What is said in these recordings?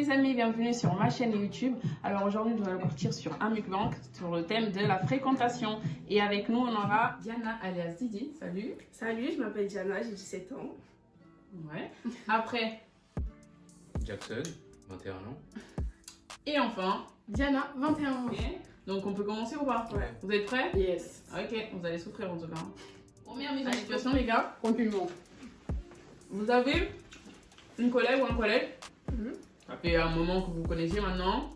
les amis, bienvenue sur ma chaîne YouTube. Alors aujourd'hui, nous allons partir sur un mukbang sur le thème de la fréquentation. Et avec nous, on aura Diana alias Didi. Salut. Salut, je m'appelle Diana, j'ai 17 ans. Ouais. Après. Jackson, 21 ans. Et enfin. Diana, 21 ans. Ok. Donc on peut commencer ou pas? Ouais. Vous êtes prêts? Yes. Ok, vous allez souffrir en tout cas. Première mise en situation, les gars. Compliment. Vous avez une collègue ou un collègue. Mhm. Ça fait un moment que vous connaissez maintenant.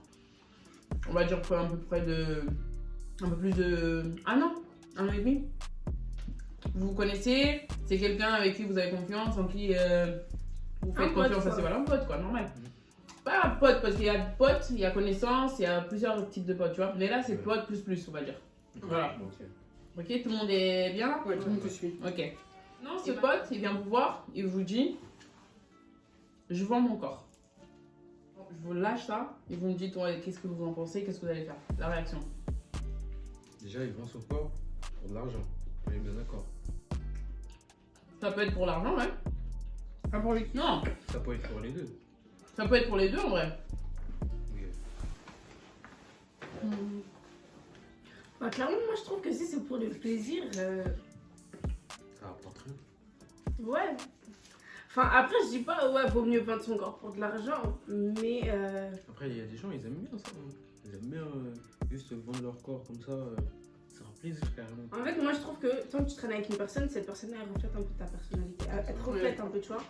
On va dire un peu près de. Un peu plus de. Un an et demi. Vous vous connaissez, c'est quelqu'un avec qui vous avez confiance, en qui vous faites confiance, c'est voilà, un pote quoi, normal. Pas un pote, parce qu'il y a pote, il y a connaissance, il y a plusieurs types de potes, tu vois. Mais là, c'est pote plus, on va dire. Voilà. Ok, tout le monde est bien là? Ouais, tout le monde te suit. Ok. Non, ce pote, il vient vous voir, il vous dit je vends mon corps. Je vous lâche ça et vous me dites ouais, qu'est-ce que vous en pensez, qu'est-ce que vous allez faire. La réaction. Déjà, il vend son corps pour de l'argent. On est bien d'accord. Ça peut être pour l'argent, ouais. Pas pour lui. Non, Ça peut être pour les deux. ça peut être pour les deux en vrai. Ok. Bah, clairement, moi je trouve que si c'est pour le plaisir, Ça rapporte rien. ouais. Enfin, après, je dis pas, ouais, vaut mieux vendre son corps pour de l'argent, mais Après, il y a des gens, ils aiment bien ça. Hein. Ils aiment bien juste vendre leur corps comme ça. C'est un plaisir carrément. en fait, moi je trouve que tant que tu traînes avec une personne, cette personne elle reflète un peu ta personnalité. Elle te reflète un peu, tu vois.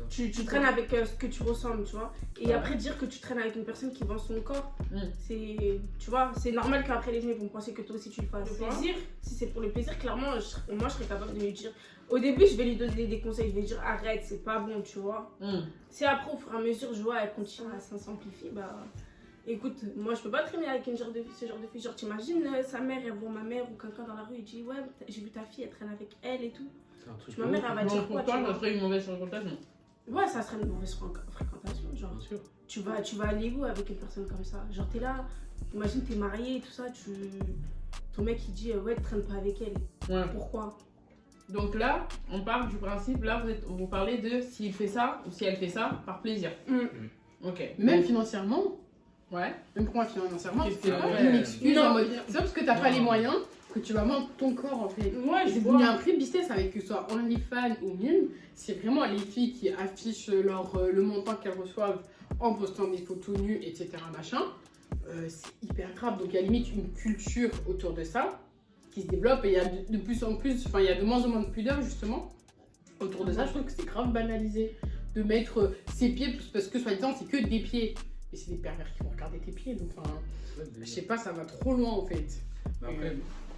C'est ça. Tu traînes avec ce que tu ressembles, tu vois. Et Ouais. après, dire que tu traînes avec une personne qui vend son corps, Mm. c'est. Tu vois, c'est normal qu'après les gens ils vont penser que toi aussi tu le fasses. Tu Le vois. plaisir, si c'est pour le plaisir, clairement, moi je serais capable de lui dire. Au début, je vais lui donner des conseils, je vais lui dire arrête, c'est pas bon, tu vois. Si après, au fur et à mesure, je vois, elle continue à s'amplifier, bah. Écoute, moi je peux pas traîner avec ce genre de fille. Genre, t'imagines, sa mère, elle voit ma mère ou quelqu'un dans la rue, il dit ouais, j'ai vu ta fille, elle traîne avec elle et tout. C'est un truc. Ma mère, elle va dire Donc quoi, pour toi, tu ça vois. serait une mauvaise fréquentation. Ouais, ça serait une mauvaise fréquentation, genre. Bien sûr. Tu vas aller où avec une personne comme ça? Genre, t'es là, imagine, t'es marié et tout ça, ton mec il dit ouais, traîne pas avec elle. Ouais. Pourquoi? Donc là, on part du principe, là vous parlez de s'il fait ça ou si elle fait ça par plaisir. Ok. Même Donc, financièrement, ouais. même pour moi financièrement, Qu'est-ce c'est que- pas ouais. une excuse Non. en mode c'est pas parce que t'as pas Non. les moyens que tu vas vendre ton corps en fait. Ouais, C'est devenu un vrai business avec que ce soit OnlyFans ou Mime. C'est vraiment les filles qui affichent le montant qu'elles reçoivent en postant des photos nues, etc. Machin. C'est hyper grave. Donc il y a limite une culture autour de ça qui se développe et il y a de plus en plus, enfin il y a de moins en moins de pudeur justement autour de ça. Je trouve que c'est grave banalisé de mettre ses pieds parce que soi-disant c'est que des pieds. Et c'est des pervers qui vont regarder tes pieds. Donc enfin, je sais pas, ça va trop loin en fait. Mais après,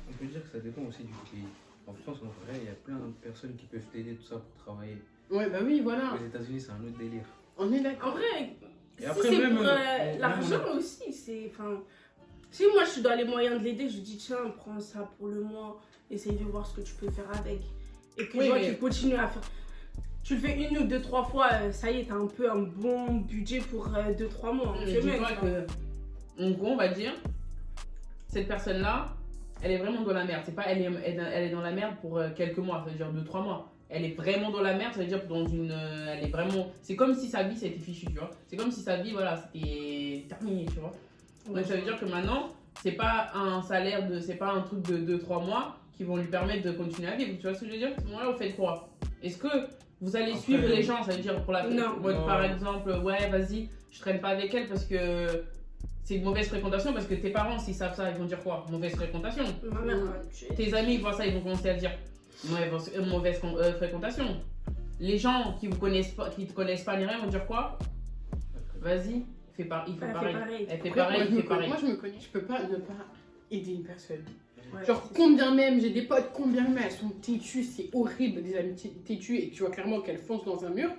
on peut dire que ça dépend aussi du pays. En France, en vrai, il y a plein de personnes qui peuvent t'aider tout ça pour travailler. Ouais, bah oui, voilà. Aux États-Unis, c'est un autre délire. On est En d'accord. vrai, Et si après, c'est même, pour même l'argent aussi, c'est. Enfin, si moi je suis dans les moyens de l'aider, je dis tiens, prends ça pour le mois, essaye de voir ce que tu peux faire avec. Et que Oui, je vois mais- qu'il continue à faire. Tu le fais une ou deux, trois fois, ça y est, t'as un peu un bon budget pour 2-3 mois. Mais Je dis-toi mets, que, en gros, on va dire, cette personne-là, elle est vraiment dans la merde. C'est pas elle est dans la merde pour quelques mois, ça veut dire 2-3 mois. Elle est vraiment dans la merde, ça veut dire dans une. Elle est vraiment. C'est comme si sa vie c'était fichu, tu vois. C'est comme si sa vie, voilà, c'était terminé, tu vois. Donc ça veut dire que maintenant, c'est pas un salaire de. C'est pas un truc de 2-3 mois qui vont lui permettre de continuer à vivre. Tu vois ce que je veux dire? À ce moment-là, vous faites quoi? Est-ce que vous allez Après, suivre les gens, ça veut dire pour la Non. mode, Non. par exemple, ouais, vas-y, je traîne pas avec elle parce que c'est une mauvaise fréquentation, parce que tes parents, s'ils savent ça, ils vont dire quoi? Mauvaise fréquentation. Ma mère va me tuer. Tes amis, ils voient ça, ils vont commencer à dire mauvaise fréquentation. Les gens qui vous connaissent pas, qui te connaissent pas ni rien, vont dire quoi? Vas-y, il fait Elle fait pareil. pareil. Elle fait Après, pareil, moi, il je me fait connais- pareil. moi, je me connais, je peux pas ne pas aider une personne. Ouais, Genre, c'est combien même, j'ai des potes, combien même elles sont têtues, c'est horrible, des amies têtues, et tu vois clairement qu'elles foncent dans un mur.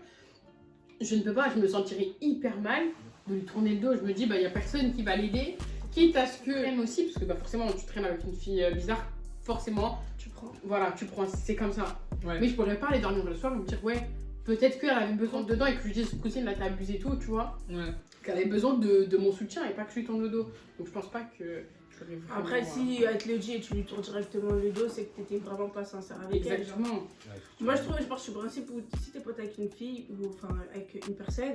Je ne peux pas, je me sentirais hyper mal de lui tourner le dos. Je me dis, bah, il n'y a personne qui va l'aider, quitte à ce que elle aussi, parce que bah, forcément, tu traînes avec une fille bizarre, forcément, Tu prends. voilà, tu prends, c'est comme ça. Ouais. Mais je pourrais pas aller dormir le soir et me dire, ouais, peut-être qu'elle avait besoin de dedans et que je lui dise, cousine, là, t'as abusé et tout, tu vois. Ouais. Qu'elle avait besoin de mon soutien et pas que je lui tourne le dos. Donc je pense pas que j'aurais vraiment, Après, si elle te le dit et tu lui tournes directement le dos, c'est que t'étais vraiment pas sincère avec elle. genre. Exactement. Moi, je trouve, je pars du principe où si t'es pote avec une fille ou enfin avec une personne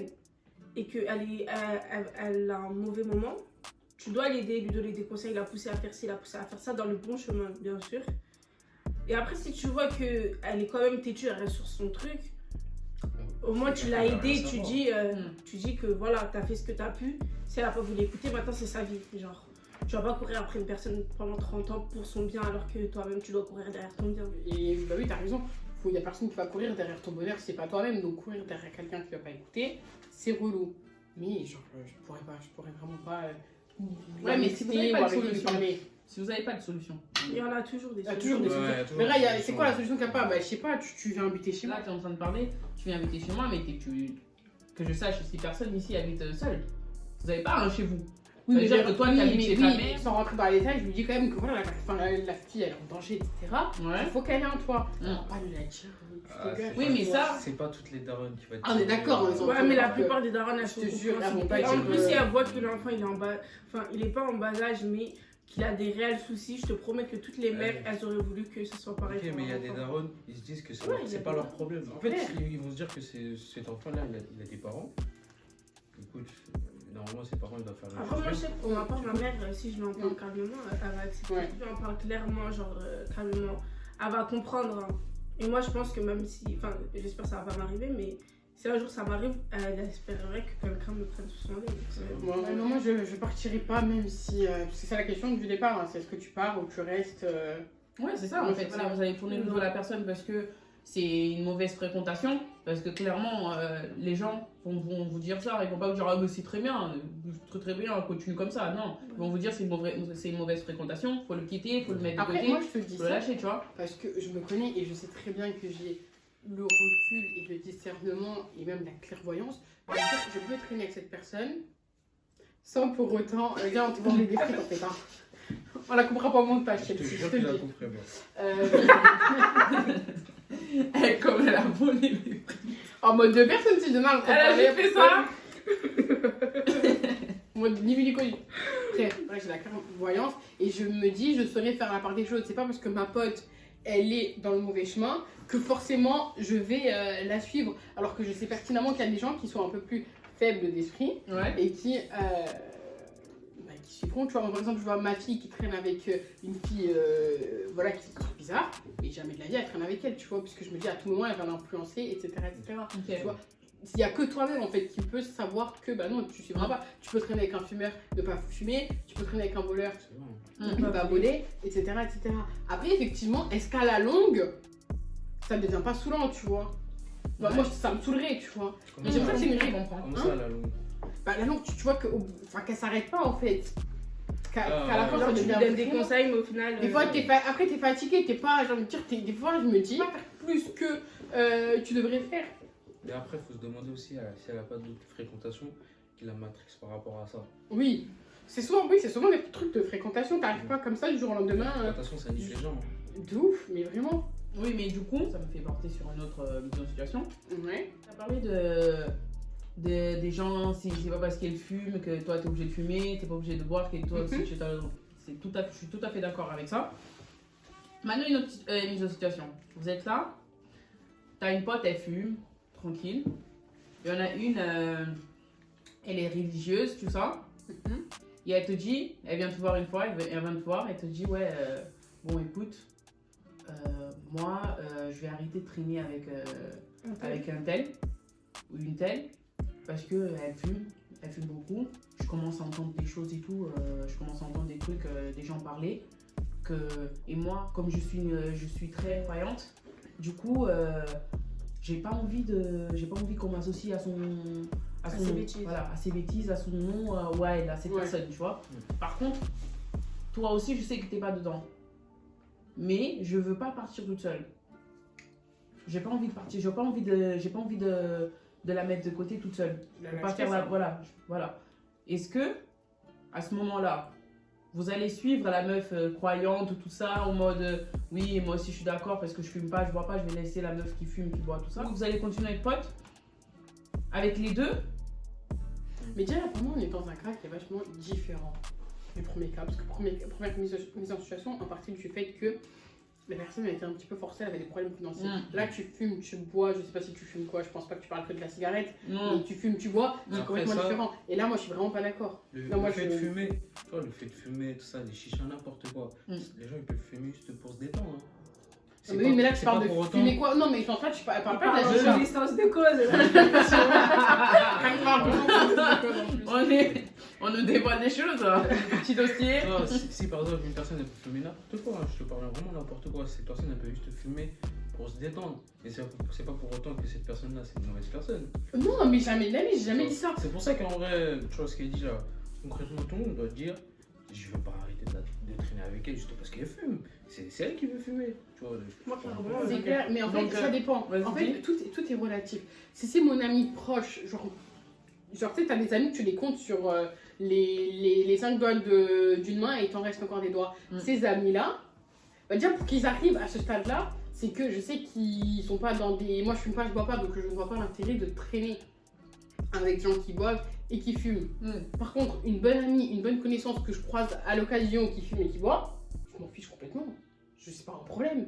et qu'elle a un mauvais moment, tu dois l'aider, lui donner des conseils, la pousser à faire ci, la pousser à faire ça dans le bon chemin, bien sûr. Et après, si tu vois qu'elle est quand même têtue, elle reste sur son truc, au moins tu l'as aidée, tu dis que voilà, t'as fait ce que t'as pu. Si elle a pas voulu écouter, maintenant c'est sa vie. Genre, tu vas pas courir après une personne pendant 30 ans pour son bien alors que toi-même tu dois courir derrière ton bien. Et bah oui, t'as raison. Il y a personne qui va courir derrière ton bonheur, c'est pas toi-même. Donc courir derrière quelqu'un qui va pas écouter, c'est relou. Mais genre, je pourrais vraiment pas. Ouais, mais si vous n'avez pas de solution. Parler. Si vous n'avez pas de solution. Il y en a toujours des Il y a solutions. toujours des solutions. Mais là, c'est quoi la solution qu'il n'y a pas? Bah, je sais pas, tu viens habiter chez moi. Là, tu es en train de parler, tu viens habiter chez moi, mais que je sache si personne ici habite seule. Vous n'avez pas un chez vous. Oui, mais dire que toi, tu habites chez ta mère. Sans rentrer dans les détails, je lui dis quand même que voilà, la fille, elle est en danger, etc. Ouais. Il faut qu'elle ait un toit. On va pas lui la dire. Oui, mais ça. C'est pas toutes les daronnes qui vont être. Ah, on est d'accord, on est Ouais, mais la plupart des darons, elles je sont te jure, elles vont pas compréhensibles. dire, En plus, si elles voient que l'enfant, il est en bas. Enfin, il est pas en bas âge, mais qu'il a des réels soucis, je te promets que toutes les mères, elles auraient voulu que ce soit pareil. Ok, mais il y a des darons, ils se disent que c'est pas leur problème. En Ouais. fait, ils vont se dire que cet enfant-là, il a des parents. Écoute, normalement, ses parents, ils doivent faire la Après, moi, je chose. sais, pour ma part, ma mère, si je lui en parle calmement, elle va accepter. Ouais. Si je lui en parle clairement, genre calmement, elle va comprendre. Hein. Et moi, je pense que même si, enfin, j'espère que ça va pas m'arriver, mais si un jour ça m'arrive, elle espérerait que quelqu'un me prenne sous son aile. Non, moi je partirai pas, même si. C'est ça la question du départ, hein, c'est est-ce que tu pars ou tu restes. Ouais, c'est ça en fait. Voilà, vous allez tourner le dos à la personne parce que c'est une mauvaise fréquentation. Parce que clairement, les gens vont vous dire ça. Ils vont pas vous dire ah, mais c'est très bien, très bien, continue comme ça. Non, ils vont vous dire c'est une mauvaise fréquentation, faut le quitter, faut le mettre de Après, côté, moi je te dis faut le ça lâcher, tu vois. parce que je me connais et je sais très bien que j'ai le recul et le discernement et même la clairvoyance. Je veux dire que je peux traîner avec cette personne sans pour autant. Regarde, on te vend des frites en fait. Hein. On la coupera pas au montage, Je te celle-ci, je jure te qu'il le la dis. couperait bien. Comme elle a volé les En mode de personne, si demain on Elle a juste fait ça. En mode ni vu ni connu. Après, j'ai la clairvoyance et je me dis, je saurais faire la part des choses. C'est pas parce que ma pote, elle est dans le mauvais chemin que forcément je vais la suivre. Alors que je sais pertinemment qu'il y a des gens qui sont un peu plus faibles d'esprit Ouais. et qui suivront. Tu vois, par exemple, je vois ma fille qui traîne avec une fille voilà, qui est bizarre, mais jamais de la vie elle traîne avec elle, tu vois, puisque je me dis à tout moment elle va l'influencer, etc. Ok. Tu vois, il n'y a que toi-même en fait qui peut savoir que bah non, tu suivras pas. Tu peux traîner avec un fumeur, ne pas fumer, tu peux traîner avec un voleur, C'est vrai. ne pas voler, etc., etc. Après, effectivement, est-ce qu'à la longue, ça ne devient pas saoulant, tu vois? Bah, Ouais. moi, ça me saoulerait, tu vois. Comment Mais c'est pour ça ça, que c'est une je règle. comprends. comment ça, à la longue? Bah, la longue, tu vois qu'elle s'arrête pas en fait. Qu'à la fin, ça Genre, tu lui devient donnes des vraiment- conseils, mais au final. Des fois, après, t'es fatigué, t'es pas. J'ai envie de dire, des fois, je me dis, pas faire plus que tu devrais faire. Mais après, il faut se demander aussi si elle n'a pas d'autres fréquentations qui la matrixent par rapport à ça. Oui. C'est souvent des trucs de fréquentation. T'arrives pas comme ça du jour au lendemain. Fréquentation, ça nique les gens. Hein. De ouf, mais vraiment. Oui, mais du coup, ça me fait porter sur une autre vision de situation. Ouais. Tu as parlé des gens, si c'est pas parce qu'ils fument que toi t'es obligé de fumer, t'es pas obligé de boire, que toi aussi tu as raison. Je suis tout à fait d'accord avec ça. Maintenant, une autre mise en situation. Vous êtes là, t'as une pote, elle fume, tranquille. Il y en a une, elle est religieuse, tout ça. Et elle te dit, elle vient te voir une fois, elle vient te voir, elle te dit, ouais, bon écoute, moi je vais arrêter de traîner avec un tel ou une telle parce qu'elle fume beaucoup. Je commence à entendre des choses et tout, je commence à entendre des trucs, des gens parler. Et moi, comme je suis très croyante, du coup, j'ai pas envie qu'on m'associe à ses bêtises. Voilà, à ses bêtises, à son nom, à cette personne, tu vois. Par contre, toi aussi, je sais que t'es pas dedans. Mais je veux pas partir toute seule. J'ai pas envie de partir, j'ai pas envie de la mettre de côté toute seule. Je veux pas faire voilà. Est-ce que, à ce moment-là, vous allez suivre la meuf croyante, tout ça, en mode oui, moi aussi je suis d'accord parce que je fume pas, je bois pas, je vais laisser la meuf qui fume, qui boit, tout ça. Vous allez continuer à être pote avec les deux. Mais déjà, pour moi, on est dans un cas qui est vachement différent du premier cas. Parce que première mise en situation, en partie du fait que La personne a été un petit peu forcée, elle avait des problèmes financiers. Là, tu fumes, tu bois, je sais pas si tu fumes quoi, je pense pas que tu parles que de la cigarette, mais tu fumes, tu bois, c'est complètement différent. Et là, moi, je suis vraiment pas d'accord. Le fait de fumer, tu vois, le fait de fumer, tout ça, des chichas, n'importe quoi. Les gens, ils peuvent fumer juste pour se détendre. Hein. Oui, mais là, tu parles de fumer quoi? Non, mais je pense pas, tu parles pas de la chicha. Licence de cause. On nous dévoile des choses, hein. Petit dossier. Non, si par exemple une personne elle peut fumer n'importe quoi, hein, je te parle vraiment n'importe quoi, cette personne elle peut juste fumer pour se détendre. Et c'est pas pour autant que cette personne-là c'est une mauvaise personne. Non, mais jamais de la vie, j'ai jamais dit ça. C'est pour ça qu'en vrai, tu vois ce qu'elle dit là, concrètement tout le monde doit dire je veux pas arrêter de traîner avec elle juste parce qu'elle fume. C'est elle qui veut fumer. Tu vois, c'est clair, mais en fait ça dépend. En fait, tout est relatif. Si c'est mon ami proche, genre tu sais, t'as des amis, tu les comptes sur les 5 doigts d'une main et il t'en reste encore des doigts. Ces amis-là, déjà pour qu'ils arrivent à ce stade-là, c'est que je sais qu'ils sont pas dans des. Moi je fume pas, je bois pas, donc je ne vois pas l'intérêt de traîner avec des gens qui boivent et qui fument. Par contre, une bonne amie, une bonne connaissance que je croise à l'occasion qui fume et qui boit, je m'en fiche complètement. C'est pas un problème.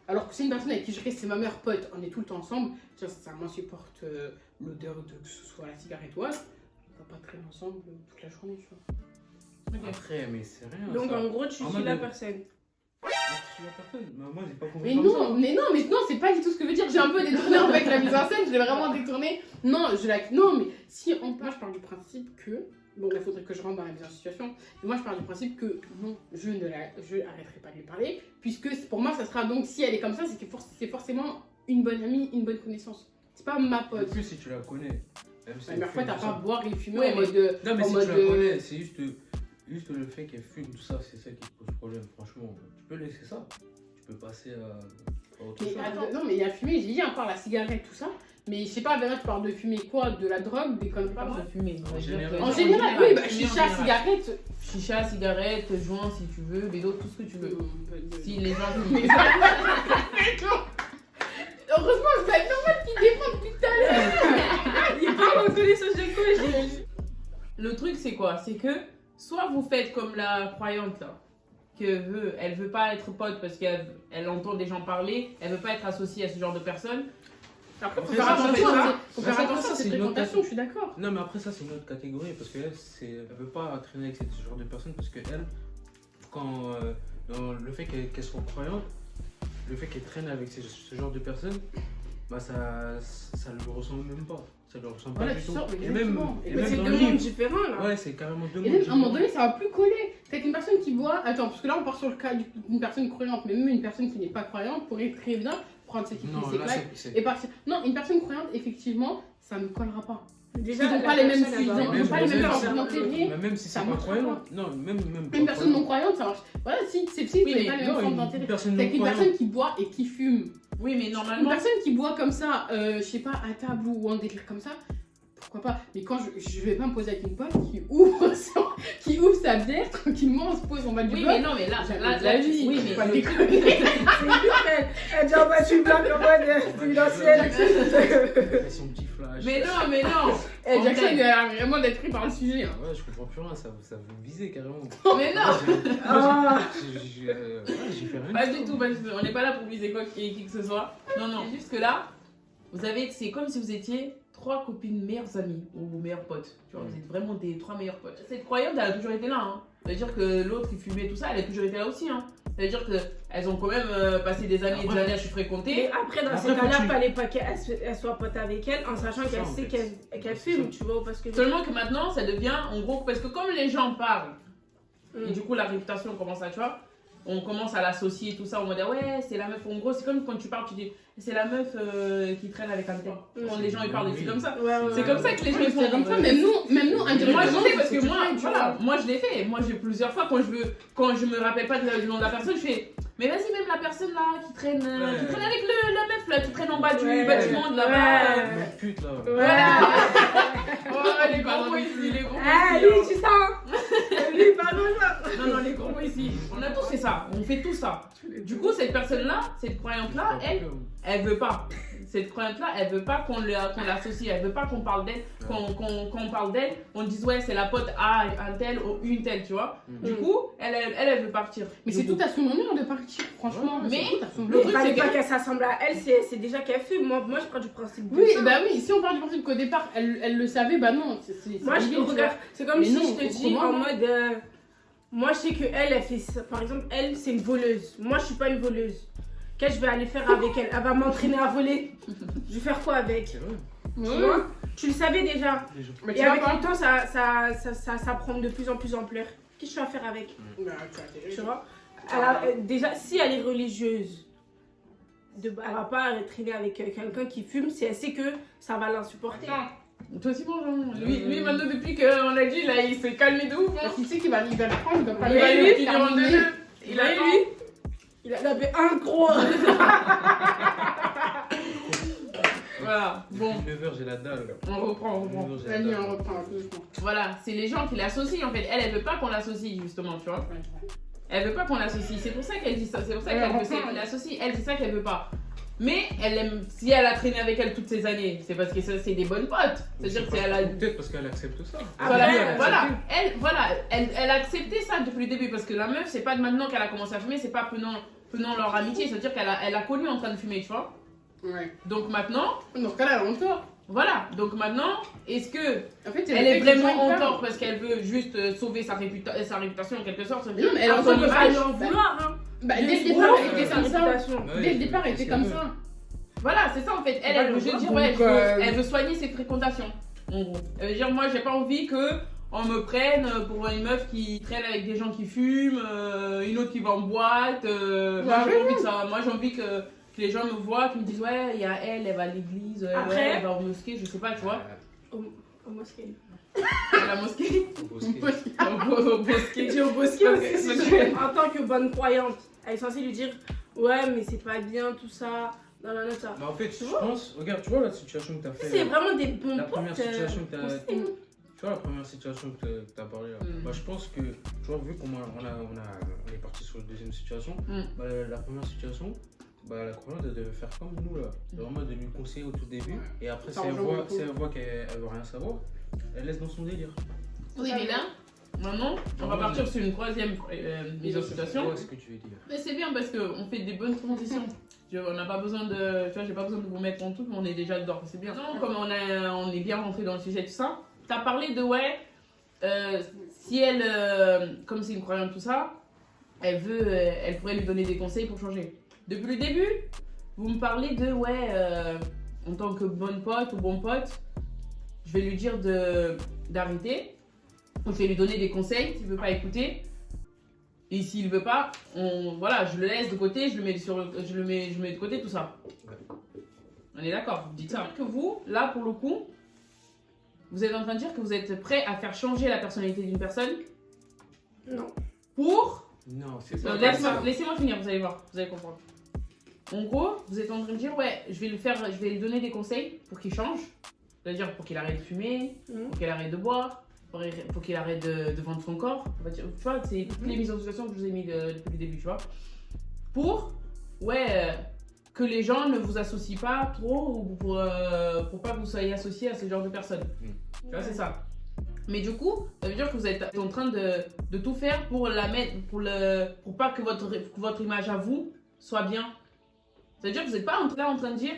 Alors que c'est une personne avec qui je reste, c'est ma meilleure pote, on est tout le temps ensemble, ça m'insupporte l'odeur de que ce soit la cigarette ou autre, on va pas traîner ensemble toute la journée, tu vois. Après, mais c'est rien. Donc en gros, tu suis la personne. Je suis la personne. Moi, j'ai pas compris. Mais non, c'est pas du tout ce que je veux dire. J'ai un peu détourné avec la mise en scène, je l'ai vraiment détourné. Non, mais si moi je parle du principe que. Bon, il faudrait que je rentre dans la mise en situation. Mais moi, je parle du principe que non, je arrêterai pas de lui parler. Puisque pour moi, ça sera donc, si elle est comme ça, c'est que c'est forcément une bonne amie, une bonne connaissance. C'est pas ma pote. En plus, si tu la connais. Ma meilleure pote, t'as pas à boire et fumer en mode. Non, mais si tu la connais, c'est juste le fait qu'elle fume, tout ça, c'est ça qui te pose problème. Franchement, tu peux laisser ça. Tu peux passer à autre chose. Non, mais il y a fumé, j'ai dit, à part la cigarette, tout ça. Mais je sais pas, Vera, tu parles de fumer quoi? De la drogue, des conneries? Pas de fumer. En général, oui, chicha, cigarette. Chicha, cigarette, joint si tu veux, bédo, tout ce que tu veux. Si les gens fument. Heureusement, vous avez normal qui défend depuis tout à l'heure. Il est pas reconnaissance de cause. Le truc, c'est quoi? C'est que soit vous faites comme la croyante là, elle veut pas être pote parce qu'elle entend des gens parler, elle veut pas être associée à ce genre de personnes. Après, faut faire attention à cette fréquentation, je suis d'accord. Non, mais après, ça, c'est une autre catégorie parce qu'elle, elle veut pas traîner avec ce genre de personnes parce qu'elle, quand le fait qu'elle soit croyante, le fait qu'elle traîne avec ce genre de personnes, bah ça le ressent même pas. Ça le ressent pas du tout. Et même c'est deux mondes différents là. Ouais, c'est carrément deux mondes différents. Et même à un moment donné, ça va plus coller. Peut-être une personne qui boit. Attends, parce que là, on part sur le cas d'une personne croyante, mais même une personne qui n'est pas croyante pourrait très bien prendre ses kifs, ses claques et partir. Non, une personne croyante, effectivement, ça ne collera pas. Déjà, ils n'ont pas les mêmes sujets, même si c'est pas croyant. Non, même une personne non croyante, ça marche. Voilà, si vous n'avez pas les mêmes centres d'intérêt. C'est une personne qui boit et qui fume. Oui, mais normalement. Une personne qui boit comme ça, je sais pas, à table ou en délire comme ça, pourquoi pas. Mais quand je vais pas me poser avec une pote qui ouvre sa bière tranquillement, on se pose en bas du bloc. Oui, mais non, mais là, la vie. Oui, mais pas les elle dit en bas du bloc en mode présidentiel. Son petit flash. Mais non. Jackson, il a vraiment d'être pris par le sujet. Ouais, je comprends plus rien, ça vous visait carrément. Mais non. J'ai fait rien. Pas du tout, on n'est pas là pour viser quoi qui que ce soit. Non, juste que là, c'est comme si vous étiez 3 copines meilleures amies ou meilleures potes. Tu vois, vous êtes vraiment des 3 meilleures potes. Cette croyante, elle a toujours été là. Hein. Ça veut dire que l'autre qui fumait tout ça, elle a toujours été là aussi. Hein. Ça veut dire qu'elles ont quand même passé des années et des années à se fréquenter. Et après, dans ces cas-là, il fallait pas qu'elle soit pote avec elle en sachant qu'elle sait qu'elle fume, tu vois. Parce que... Seulement que maintenant, ça devient en gros, parce que comme les gens parlent, et du coup la réputation commence à, tu vois, on commence à l'associer, tout ça, on va dire ouais, c'est la meuf. En gros, c'est comme quand tu parles, tu dis c'est la meuf qui traîne avec un tel. Quand les gens ils parlent, c'est comme ça. C'est comme ça que les gens ils font comme ça. Même nous, indirectement. Moi, je sais parce que moi, je l'ai fait. Moi, j'ai plusieurs fois quand je me rappelle pas du nom de la personne, je fais mais vas-y, même la personne là qui traîne avec la meuf là, qui traîne en bas du bâtiment de là-bas. La pute là. Oh, les gros mots ici, les gros mots ici. Ah, lui, tu sens. Lui, pardon ça. Non, les gros mots ici. On a tous fait ça. On fait tout ça. Du coup, cette personne-là, cette croyante-là, elle veut pas. cette croyante-là, elle veut pas qu'on l'associe, elle veut pas qu'on parle d'elle, qu'on parle d'elle, on dise ouais, c'est la pote à un tel ou une telle, tu vois. Du coup, elle veut partir. Mais c'est tout à son honneur de partir, franchement. Mais le truc, c'est pas qu'elle s'assemble à elle, c'est déjà qu'elle fume. Moi, je prends du principe de oui, ça. bah oui, si on part du principe qu'au départ, elle le savait, bah non. Moi, regarde, c'est comme si je te dis en non. mode. Moi, je sais qu'elle, elle fait ça. Par exemple, elle, c'est une voleuse. Moi, je suis pas une voleuse. Qu'est-ce que je vais aller faire avec elle? Elle va m'entraîner à voler. Je vais faire quoi avec? C'est vrai. Tu vois? Tu le savais déjà. Mais Et avec le temps, ça prend de plus en plus ampleur. Qu'est-ce que tu vas faire avec? Tu vois? Déjà, si elle est religieuse, elle va pas traîner avec quelqu'un qui fume si elle sait que ça va l'insupporter. Toi aussi, bon, lui, maintenant, depuis qu'on a dit, là, il s'est calmé de ouf. Hein. Parce qu'il sait qu'il va le prendre, il va pas Il va le lui finir en deux. Il a lui. Il a tapé un gros. Voilà, bon. 9h, j'ai la dalle. On reprend. Vas-y, on reprend doucement. Voilà, c'est les gens qui l'associent en fait. Elle veut pas qu'on l'associe justement, tu vois. Elle veut pas qu'on l'associe. C'est pour ça qu'elle dit ça. C'est pour ça qu'elle veut l'associe. Elle, c'est ça qu'elle veut pas. Mais elle aime, si elle a traîné avec elle toutes ces années, c'est parce que c'est des bonnes potes. C'est-à-dire que elle a. Peut-être parce qu'elle accepte ça. Elle a accepté ça depuis le début parce que la meuf, c'est pas de maintenant qu'elle a commencé à fumer, c'est pas pendant leur amitié. C'est-à-dire qu'elle a connu en train de fumer, tu vois. Ouais. Donc maintenant. Dans ce cas-là, elle a en tort. Voilà, donc maintenant, est-ce que En fait, elle est vraiment en tort parce qu'elle veut juste sauver sa réputation en quelque sorte? Non, mais elle en en son peut image. en vouloir, hein. Bah, dès le départ, elle était comme ça. Dès le départ, elle était comme ça. Voilà, c'est ça en fait. Elle veut juste dire, ouais, elle veut soigner ses fréquentations. En gros. Elle veut dire, moi, j'ai pas envie que on me prenne pour une meuf qui traîne avec des gens qui fument, une autre qui va en boîte. Moi, j'ai envie de ça. Moi, j'ai envie que les gens me voient, qui me disent, ouais, il y a elle va à l'église, après, ouais, elle va au mosquée, je sais pas, tu vois. Au mosquée. À la mosquée. Au bosquet. Au bosquet. Tu es au bosquet aussi. En tant que bonne croyante, elle est censée lui dire, ouais, mais c'est pas bien tout ça. Non, ça. Mais en fait, je pense, regarde, tu vois la situation que tu as fait. C'est vraiment des bons La potes. première situation que tu as. Tu vois la première situation que tu as parlé là. Bah, je pense que, tu vois, vu qu'on est parti sur la deuxième situation, bah, la première situation, bah, la croyante elle devait faire comme nous là. Vraiment de lui conseiller au tout début. Et après, si elle voit qu'elle veut rien savoir, elle laisse dans son délire. Oui, mais là, maintenant, on va partir sur une troisième mise en situation. C'est ce que tu veux dire. Mais c'est bien parce qu'on fait des bonnes transitions. On n'a pas besoin de. Tu vois, j'ai pas besoin de vous mettre en tout, mais on est déjà dedans. C'est bien. Non, comme on est bien rentré dans le sujet, tout ça. T'as parlé de ouais, si elle, comme c'est une croyante, tout ça, elle pourrait lui donner des conseils pour changer. Depuis le début, vous me parlez de ouais, en tant que bonne pote ou bon pote, je vais lui dire d'arrêter. Je vais lui donner des conseils s'il veut pas écouter. Et s'il veut pas, voilà, je le laisse de côté, je le mets de côté, tout ça. On est d'accord, vous dites ça. Que vous, là pour le coup, vous êtes en train de dire que vous êtes prêt à faire changer la personnalité d'une personne? Non. Pour? Non, c'est pas. Laissez-moi finir, vous allez voir, vous allez comprendre. En gros, vous êtes en train de dire, ouais, je vais lui donner des conseils pour qu'il change. C'est-à-dire pour qu'il arrête de fumer, pour qu'il arrête de boire, pour qu'il arrête de vendre son corps. Tu vois, c'est toutes les mises en situation que je vous ai mis depuis le début, tu vois. Pour, ouais, que les gens ne vous associent pas trop ou pour pas que vous soyez associés à ce genre de personnes. Tu vois, c'est ça. Mais du coup, ça veut dire que vous êtes en train de tout faire pour la mettre, pour pas que votre image à vous soit bien. Ça veut dire que vous n'êtes pas en train de dire,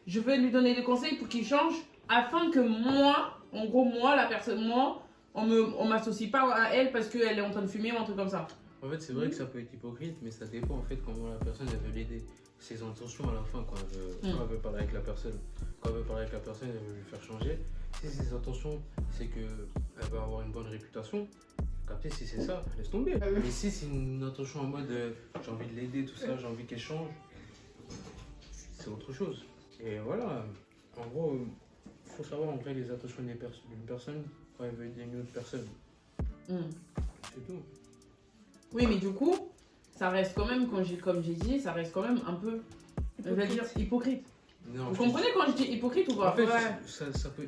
je vais lui donner des conseils pour qu'il change, afin que moi, en gros moi, la personne, moi, on m'associe pas à elle parce qu'elle est en train de fumer ou un truc comme ça. En fait, c'est vrai que ça peut être hypocrite, mais ça dépend en fait comment la personne elle veut l'aider. Ses intentions à la fin quand elle veut parler avec la personne. Quand elle veut parler avec la personne, elle veut lui faire changer. Si ses intentions, c'est qu'elle va avoir une bonne réputation, captez, si c'est ça, laisse tomber. Mais si c'est une intention en mode j'ai envie de l'aider, tout ça, j'ai envie qu'elle change, c'est autre chose. Et voilà, en gros, il faut savoir en vrai les intentions d'une personne quand elle veut aider une autre personne. C'est tout. Oui, mais du coup, ça reste quand même, comme j'ai dit, ça reste quand même un peu, je vais dire, hypocrite. Non, vous comprenez quand je dis hypocrite ou pas? En fait, ça peut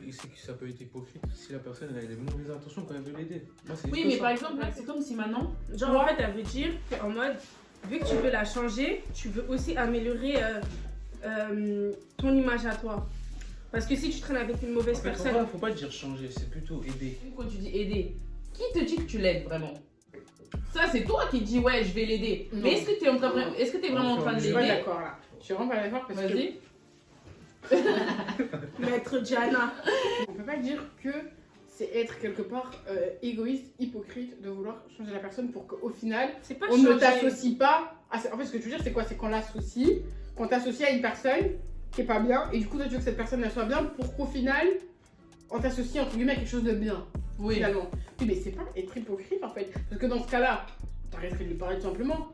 être hypocrite si la personne elle a des mauvaises intentions quand elle veut l'aider. Oui, mais par exemple, là, c'est comme si maintenant. Genre, en fait, elle veut dire qu'en mode, vu que tu veux la changer, tu veux aussi améliorer ton image à toi. Parce que si tu traînes avec une mauvaise En fait, personne... faut pas dire changer, c'est plutôt aider. Quand tu dis aider, qui te dit que tu l'aides vraiment? Ça, c'est toi qui dis ouais, je vais l'aider. Non. Mais est-ce que tu es, vraiment en train de Je suis pas l'aider? d'accord là. Je suis vraiment pas d'accord parce que Vas-y. Maître Diana. on peut pas dire que c'est être quelque part égoïste, hypocrite de vouloir changer la personne pour qu'au final C'est pas on ne changer. t'associe pas. En fait, ce que tu veux dire, c'est quoi? C'est qu'on l'associe, qu'on t'associe à une personne qui est pas bien, et du coup, toi, tu veux que cette personne elle soit bien pour qu'au final, on t'associe entre guillemets à quelque chose de bien. Oui. Finalement. Oui, mais c'est pas être hypocrite en fait. Parce que dans ce cas-là, t'arrêterais de lui parler tout simplement.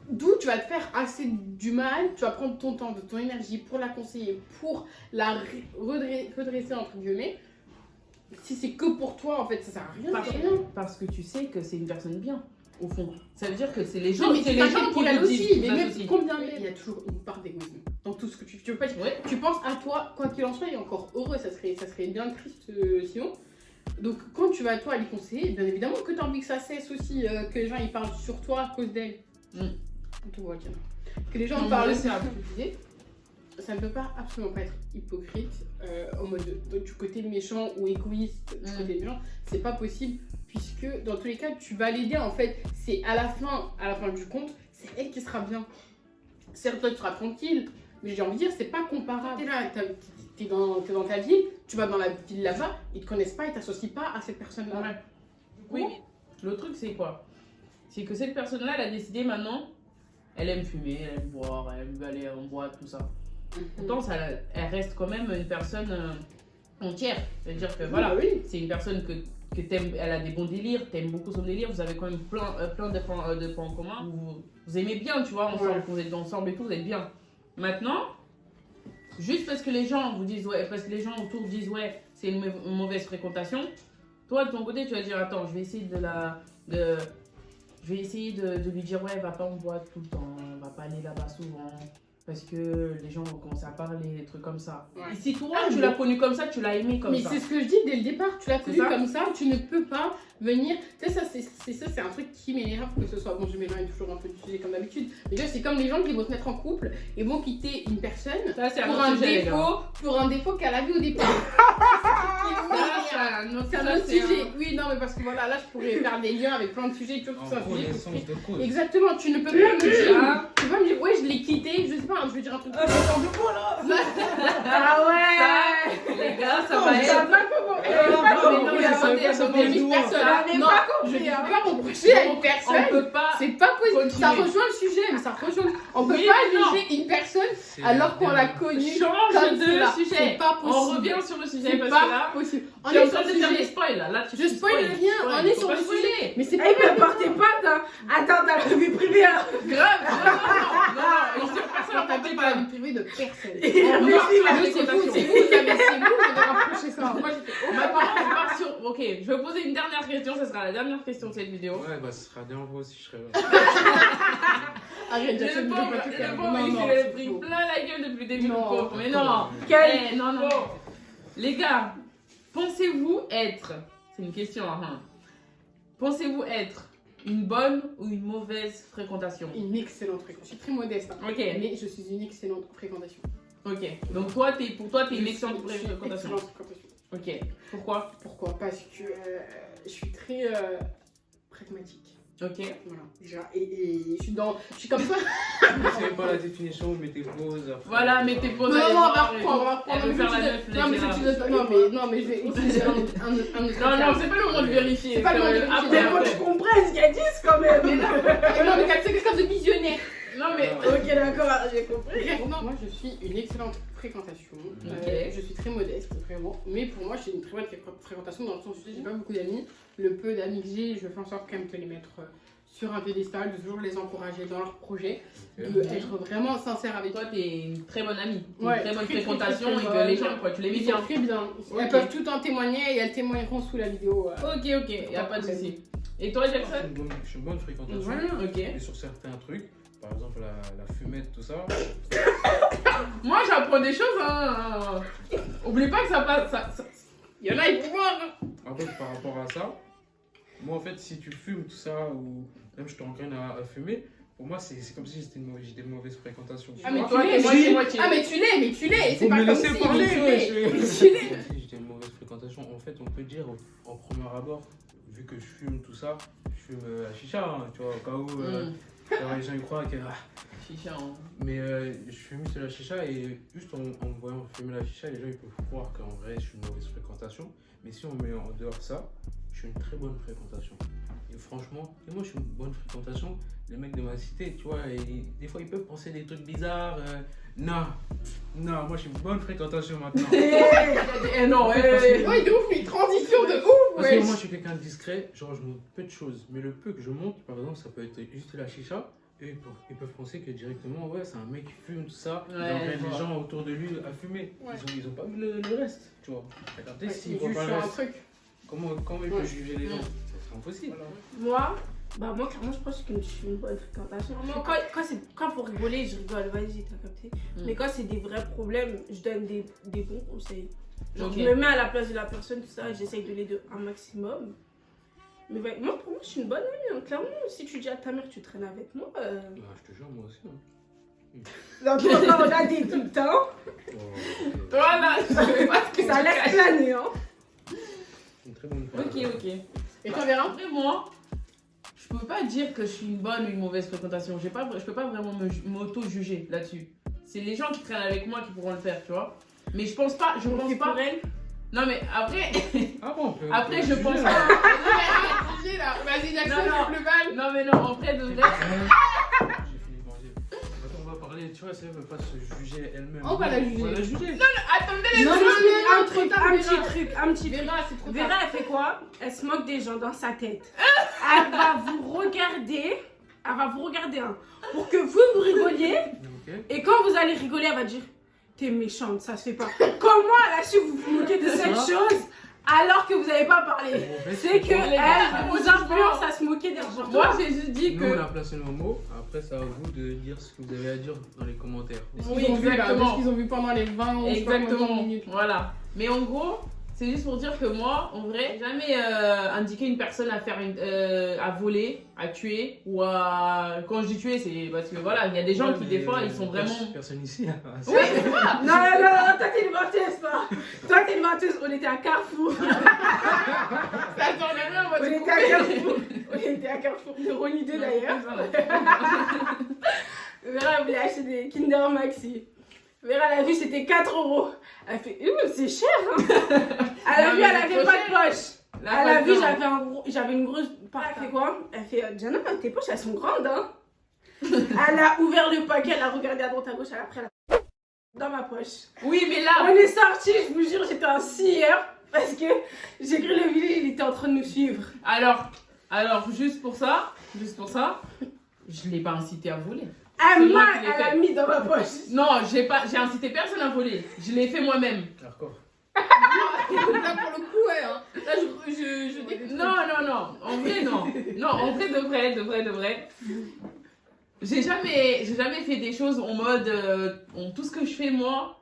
D'où tu vas te faire assez du mal, tu vas prendre ton temps, de ton énergie pour la conseiller, pour la redresser entre guillemets. Si c'est que pour toi, en fait, ça sert à rien. Parce, c'est rien. parce que tu sais que c'est une personne bien, au fond. Ça veut dire que c'est les gens, Non, mais c'est c'est les pas gens bien qui pour elle te disent, aussi. qui Mais même t'associent. combien même, il y a toujours une part d'égoïsme dans tout ce que tu veux pas. Ouais. Tu penses à toi, quoi qu'il en soit, et encore heureux, ça serait bien triste sinon. Donc quand tu vas à toi à lui conseiller, bien évidemment que tu as envie que ça cesse aussi, que les gens ils parlent sur toi à cause d'elle. Tu vois, tiens. Que les gens Non, parlent mais sur c'est toi. Ça ne peut pas absolument pas être hypocrite en mode du côté méchant ou égoïste du côté des gens. C'est pas possible puisque dans tous les cas tu vas l'aider en fait. C'est à la fin du compte, c'est elle qui sera bien. Certes toi tu seras tranquille, mais j'ai envie de dire c'est pas comparable. T'es là, t'es dans ta ville, tu vas dans la ville là-bas, ils te connaissent pas, ils t'associent pas à cette personne-là. Ouais. Oui, mais le truc c'est quoi? C'est que cette personne-là, elle a décidé maintenant, elle aime fumer, elle aime boire, elle aime aller en boîte, tout ça. Pourtant, elle reste quand même une personne entière. C'est-à-dire que voilà, oui. c'est une personne que t'aimes, elle a des bons délires, t'aimes beaucoup son délire, vous avez quand même plein de points en commun. Vous aimez bien, tu vois, ensemble, vous êtes ensemble et tout, vous êtes bien. Maintenant, juste parce que les gens vous disent ouais, parce que les gens autour disent ouais, c'est une mauvaise fréquentation, toi de ton côté, tu vas dire attends, je vais essayer de lui dire ouais, va pas en boîte tout le temps, va pas aller là-bas souvent. Parce que les gens vont commencer à parler, des trucs comme ça. Ouais. Et si toi, tu l'as connu comme ça, tu l'as aimé comme mais ça. c'est ce que je dis dès le départ, tu l'as connu ça. comme ça, tu ne peux pas venir. Tu sais, c'est un truc qui m'énerve que ce soit. Bon, je m'éloigne toujours un peu du sujet comme d'habitude, mais là, c'est comme les gens qui vont se mettre en couple et vont quitter une personne Ça, c'est pour un un autre sujet, défaut qu'elle avait au départ. C'est un autre sujet. Oui, non, mais parce que voilà, là, je pourrais faire des liens avec plein de sujets. Tu vois, En c'est un sujet. connaissance de cause. Exactement, tu ne peux pas me dire. Tu peux pas me dire, ouais, je l'ai quitté, je sais pas, je veux dire un truc. Ah ouais. Les gars, ça va être. Non, je ne peux pas reprocher à une personne. On peut pas. C'est pas possible. Continuer. Ça rejoint le sujet, mais ça rejoint. On peut Oui, pas mais non. juger une personne C'est alors qu'on bien. l'a connue. Change comme de cela. sujet. C'est pas possible. On revient sur le sujet C'est parce que pas là, possible. On tu es est en sur train de le faire des sujet. spoils là. Là, tu Je spoil rien. On est sur le sujet. Mais c'est pas. Eh ben, portez pas, attends, t'as la vie privée, hein. Grave. Non. Ici, personne On n'a t'appelle pas pas la vie privée de personne. On Non, part sur la c'est vous, fréquentation. c'est vous, vous avez rapproché ça. Moi, j'ai fait. Maintenant, on part sur. Ok, je vais poser une dernière question. Ce sera la dernière question de cette vidéo. Ouais, bah, ce sera bien moi aussi, je serai Arrête, Jackson, Le je veux pauvre, pas tout faire. le pauvre, Non, il non, s'est c'est pris faux. plein la gueule depuis le début, le Non. pauvre. Mais non. Non. Les gars, pensez-vous être. C'est une question, hein. Pensez-vous être une bonne ou une mauvaise fréquentation? Une excellente fréquentation. Je suis très modeste, hein. Ok, Mais je suis une excellente fréquentation. ok. Donc, pour toi, t'es une excellente Je suis fréquentation. excellente fréquentation. Ok. Pourquoi? Pourquoi? Parce que je suis très pragmatique. Ok. Voilà, déjà. Et je suis comme ça. Je sais pas la définition, mais tes pauses. après. Voilà, mais t'es posé. Non, on va reprendre. Elle veut faire la meuf. Non, mais je vais utiliser un autre Non, terme. c'est pas le moment de vérifier. C'est pas le moment de vérifier. Mais faut que tu comprennes ce qu'elles disent quand même. Mais non, mais c'est quelqu'un de visionnaire. Non, mais. Ok, d'accord, j'ai compris. Bref, non, moi je suis une excellente fréquentation. Ok. Je suis très modeste, vraiment. Mais pour moi, j'ai une très bonne fréquentation dans le sens où j'ai pas beaucoup d'amis. Le peu d'amis que j'ai, je fais en sorte quand même de les mettre sur un piédestal, de toujours les encourager dans leurs projets, de être vraiment sincère avec eux. Toi, t'es une très bonne amie. Une Ouais, très bonne très, très, fréquentation très, et très que les bonne. gens, quoi, tu les mets Ils bien. sont très bien. Ok. Elles peuvent tout en témoigner et elles témoigneront sous la vidéo. Ok, y a pas de souci. Et toi, Jackson? Je suis une bonne fréquentation. Voilà. Ok. Et sur certains trucs, par exemple la fumette, tout ça, Moi, j'apprends des choses, hein. Oublie pas que ça passe. Il y en a, ils vont voir. en fait, par rapport à ça, moi en fait, si tu fumes tout ça, ou même je t'engraine à fumer, Pour moi, c'est comme si j'étais une mauvaise fréquentation. Ah, mais Toi, tu t'es l'es, moitié-moitié. Ah, mais tu l'es. Faut C'est pas me comme laisser si parler, tu l'es. wesh. Mais tu l'es. Comme si j'étais une mauvaise fréquentation. En fait, on peut dire en premier abord, vu que je fume tout ça, je fume la chicha, hein, tu vois, au cas où genre, les gens ils croient que. Chicha, hein. Mais je fume de la chicha et juste en me voyant fumer la chicha, les gens ils peuvent croire qu'en vrai je suis une mauvaise fréquentation. Mais si on met en dehors ça, je suis une très bonne fréquentation. Et franchement, et moi je suis une bonne fréquentation. Les mecs de ma cité, tu vois, et des fois ils peuvent penser des trucs bizarres. Non, moi je suis une bonne fréquentation maintenant. Non, Ouais, de ouf, une transition de ouf, Parce que wesh. moi je suis quelqu'un de discret, genre je monte peu de choses. Mais le peu que je monte, par exemple, ça peut être juste la chicha. Et ils peuvent penser que directement, ouais, c'est un mec qui fume, tout ça. Il Ouais, entraîne je des vois. gens autour de lui à fumer. Ouais. Ils ont pas vu le reste, tu vois. Regardez, Ouais, s'ils il voient juge pas sur le un reste, truc. comment ils Ouais. peuvent juger les gens? C'est impossible. Moi, clairement, je pense que je suis une bonne fréquentation. Quand faut rigoler, je rigole, vas-y, t'as capté. Mais quand c'est des vrais problèmes, je donne des bons conseils. Genre, Ok. je me mets à la place de la personne, tout ça, j'essaye de l'aider un maximum. Mais moi, pour moi, je suis une bonne amie. Hein. Clairement, si tu dis à ta mère que tu traînes avec moi. Ah, je te jure, moi aussi. Hein. Donc, on a des tout le temps. Oh, ok. Voilà, je sais pas ce que Ça tu laisse caches. planer, hein. Une très bonne Ok, fréquentation. ok. Et toi, Vera? Après, moi, je peux pas dire que je suis une bonne ou une mauvaise fréquentation. Je peux pas vraiment m'auto-juger là-dessus. C'est les gens qui traînent avec moi qui pourront le faire, tu vois. Mais je pense pas. Pour elle. Non, mais après. Ah bon, Après, je pense Ah, pas. J'ai là. Vas-y, Jackson, Non, non. le bal. Non, mais non, en vrai, de vrai. J'ai fini de manger. Attends, on va parler, tu vois, ça veut pas se juger elle-même. On va la juger. On va la juger. Attendez, les Non, autres. un trop truc, tard, un Vera. petit truc. Vera, c'est trop Vera, tard. elle fait quoi? Elle se moque des gens dans sa tête. Elle va vous regarder. Hein, pour que vous rigoliez. Ok. Et quand vous allez rigoler, elle va dire t'es méchante, ça se fait pas. Comment elle a su vous moquer de cette chose alors que vous n'avez pas parlé? C'est que les gars, elle vous influence à se moquer des gens. Moi, j'ai juste dit Nous, on que. a placé nos mots. Après, c'est à vous de dire ce que vous avez à dire dans les commentaires. Oui, Ils ont vu, là, exactement. de ce qu'ils ont vu pendant les 20 ou je sais pas combien de Exactement. minutes. Voilà. Mais en gros, c'est juste pour dire que moi, en vrai, j'ai jamais indiqué une personne à faire à voler, à tuer ou à. Quand je dis tuer, c'est parce que voilà, il y a des gens qui des fois ils sont vraiment. Personne ici. Hein. Oui, c'est ça. Non, toi t'es une menteuse, pas. Toi t'es une menteuse, on était à Carrefour. Ça sort de rien, on va On te était à Carrefour. On était à Carrefour, Neuroni 2 d'ailleurs. Vera elle voulait acheter des Kinder Maxi. Vera elle a vu c'était 4 €. Elle fait c'est cher hein. Elle a Non, vu mais elle c'est avait trop pas cher. de poche. Là, Elle a pas vu dedans. j'avais une grosse part. Elle fait quoi? Elle fait Diana tes poches elles sont grandes hein. Elle a ouvert le paquet, elle a regardé à droite à gauche, elle a pris dans ma poche. Oui, mais là. On est sortis, je vous jure j'étais un scieur parce que j'ai cru le village il était en train de nous suivre. Alors, juste pour ça, je l'ai pas incité à voler. Ah, C'est moi, moi qui l'ai elle a fait. mis dans ma poche. Non, j'ai incité personne à voler. Je l'ai fait moi-même. D'accord. Là, pour le coup, ouais. Hein. Là, je découvre. Non. En vrai, non. Non, en vrai, de vrai. J'ai jamais fait des choses en mode. Tout ce que je fais, moi,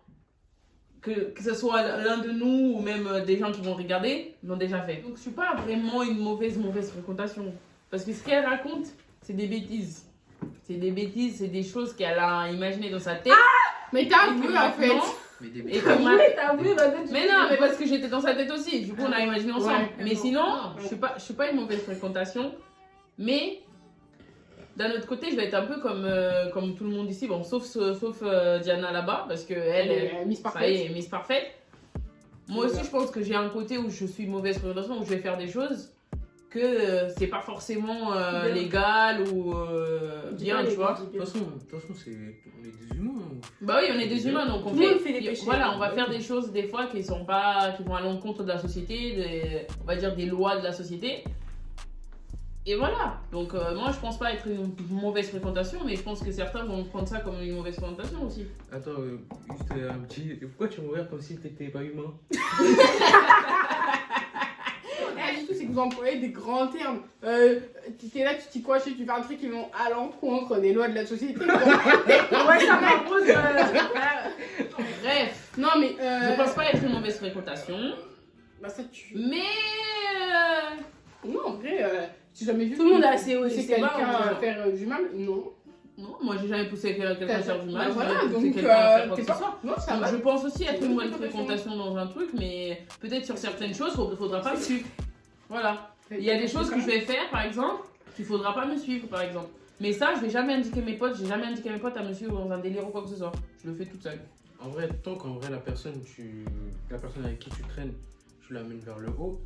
que ce soit l'un de nous ou même des gens qui vont regarder, l'ont déjà fait. Donc, je suis pas vraiment une mauvaise fréquentation. Parce que ce qu'elle raconte, c'est des bêtises. C'est des choses qu'elle a imaginées dans sa tête. Mais t'as Et vu, que en fait. maintenant- Mais des Et T'as que vu, t'as vu, maintenant, tu Mais fais non, des- mais parce que j'étais dans sa tête aussi. Du coup, on a imaginé ensemble. Ouais, Mais bon. sinon, je suis pas une mauvaise fréquentation. Mais d'un autre côté, je vais être un peu comme tout le monde ici. Bon, sauf Diana là-bas, parce que elle est Miss ça y Parfaite. est, Miss Parfaite. Moi aussi, je pense que j'ai un côté où je suis mauvaise fréquentation, où je vais faire des choses que c'est pas forcément Bien. légal ou Dis bien, pas tu les vois. gars, dis De bien. toute façon, on est des humains. Hein. Bah oui, on est des humains, donc on Tout le monde fait des péchés. Voilà, on va faire des choses des fois qui vont à l'encontre de la société, on va dire des lois de la société. Et voilà. Donc moi, je pense pas être une mauvaise fréquentation, mais je pense que certains vont prendre ça comme une mauvaise fréquentation aussi. Attends, juste un petit. Pourquoi tu me regardes comme si t'étais pas humain? Du tout, c'est que vous employez des grands termes. T'es là, tu t'y quoi, tu fais un truc qui vont à l'encontre des lois de la société. Ouais, ça m'impose. Bref, Non, mais. je pense pas être une mauvaise fréquentation, Bah, ça, tu. mais Non, en vrai, j'ai jamais vu. Tout le monde a ses hauts et c'est ses bas, quelqu'un hein. faire du mal. Non. Non, moi j'ai jamais poussé quelqu'un à faire du mal. Bah voilà, j'ai jamais poussé donc quelqu'un à faire quoi t'es que ce pas. soit. Non, ça Donc, va. je pense aussi être C'est une une bonne bonne fréquentation dans un truc, mais peut-être sur certaines choses, il faudra pas me suivre. Voilà. Il y a des choses que je vais faire, par exemple, qu'il faudra pas me suivre, par exemple. Mais ça, je vais jamais indiquer mes potes, j'ai jamais indiqué à mes potes à me suivre dans un délire ou quoi que ce soit. Je le fais toute seule. En vrai, tant qu'en vrai la personne avec qui tu traînes, tu l'amènes vers le haut,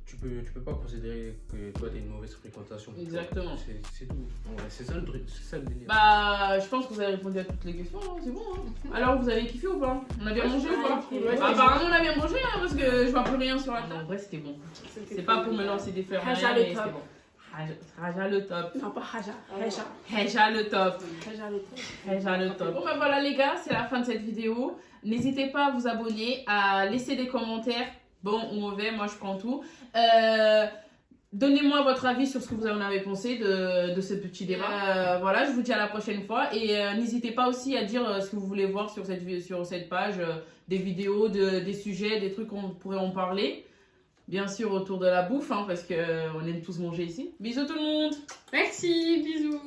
tu peux pas considérer que toi t'as une mauvaise fréquentation. Exactement. C'est tout. En vrai, c'est ça le truc, c'est ça le délire. Bah, je pense que vous avez répondu à toutes les questions, hein, c'est bon. Hein. Alors, vous avez kiffé ou pas? On a bien mangé ou pas? Ouais, Apparemment, on a bien mangé, hein, parce que je vois plus rien sur la table. En vrai, c'était bon. C'est pas pour me lancer des fleurs. Haja mais le top. c'était bon. Haja le top. Non, pas Haja. Haja. Haja le top. Haja le top. Haja le top. Bon, bah voilà, les gars, c'est la fin de cette vidéo. N'hésitez pas à vous abonner, à laisser des commentaires, bon ou mauvais, moi je prends tout. Donnez-moi votre avis sur ce que vous en avez pensé de ce petit débat. Voilà, je vous dis à la prochaine fois. Et n'hésitez pas aussi à dire ce que vous voulez voir sur cette page, des vidéos, des sujets, des trucs qu'on pourrait en parler. Bien sûr, autour de la bouffe, hein, parce qu'on aime tous manger ici. Bisous tout le monde! Merci, bisous.